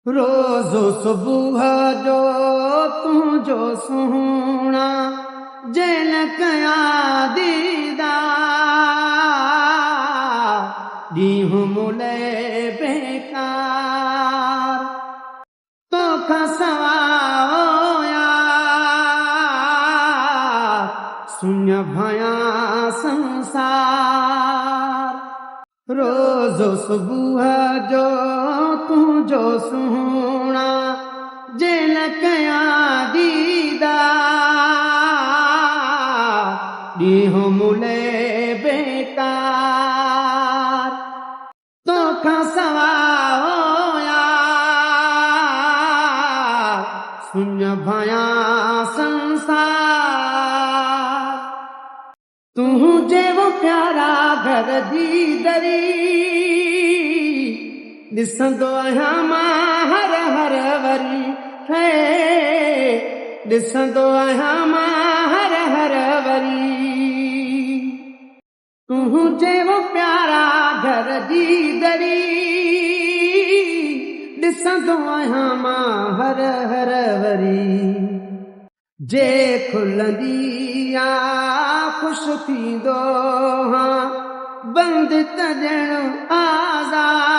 रोज़ो सुबुह जो तुंहिंजो सुहिणा जैन कयां दीदार ॾींहुं मुले बेकार तोखां सवा यार सुञ भयां संसार रोज़ो सुबुह जो तुंहिंजो सुहिणा जैन कयां दीदार ॾींहुं मुले बेकार तोखां सवा यार सुञ भयां संसार तुंहिंजे वो प्यारा घर जी दरी ॾिसंदो आहियां मां हर हर वरी ॾिसंदो आहियां मां हर हर वरी तुंहिंजे वो प्यारा घर जी दरी ॾिसंदो आहियां मां हर हर वरी जे खुलंदी आ ख़ुश थींदो हां बंदि त ॼण आज़ाद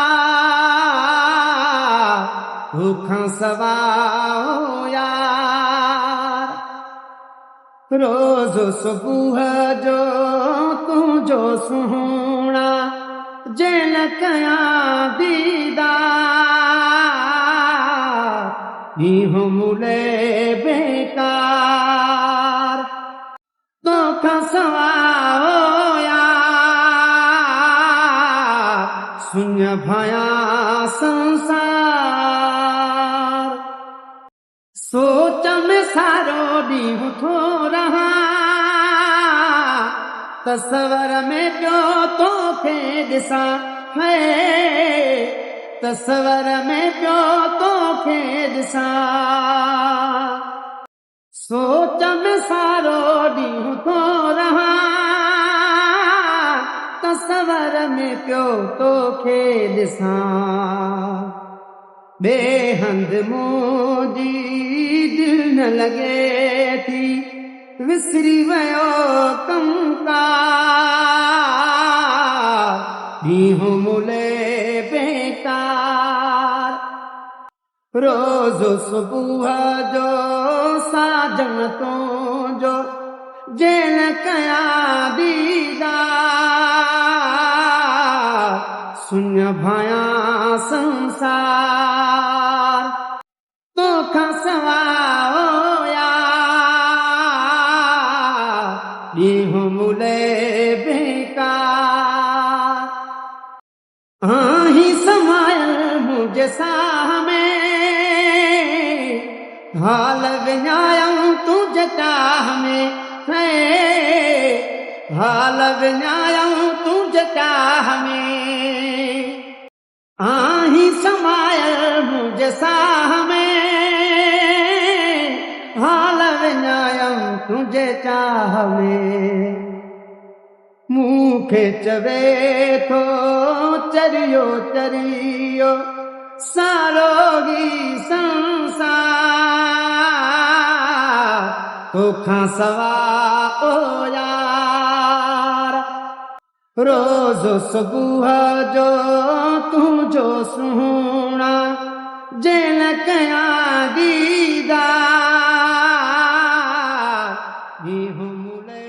तोखां सवा यार रोज़ सुबुह जो तुंहिंजो सुहिणा जैन कयां दीदार ॾींहुं मुले बेकार तोखां सवा यार सुञ भयां संसार सोच में सारो ॾींहुं थो रहां तसवर में पियो तोखे ॾिसां तसवर में पियो तोखे ॾिसां सोच में सारो ॾींहुं थो रहां तसवर में पियो तोखे ॾिसां ॿिए हंधि मुंहिंजी दिलि न लॻे थी विसरी वियो कमकार ॾींहुं मुले बेकार रोज़ सुबुह जो साजन तुंहिंजो जैन कयां दीदार सुञ भयां संसार तोखां सवा यार ॾींहुं मुले बेकार आहीं समायल मुंहिंजे साह में हाल विञायऊं तुंहिंजे चाह में हाल विञायऊं तुंहिंजे चाह में आहीं समायल मुंहिंजे साह में हाल विञायऊं तुंहिंजे चाह में मूंखे चवे थो चरियो चरियो सारोगी संसार तोखां सवा यार रोज़ सुबुह जो तुंहिंजो सुहिणा जैन कयां दीदार ॾींहुं मुले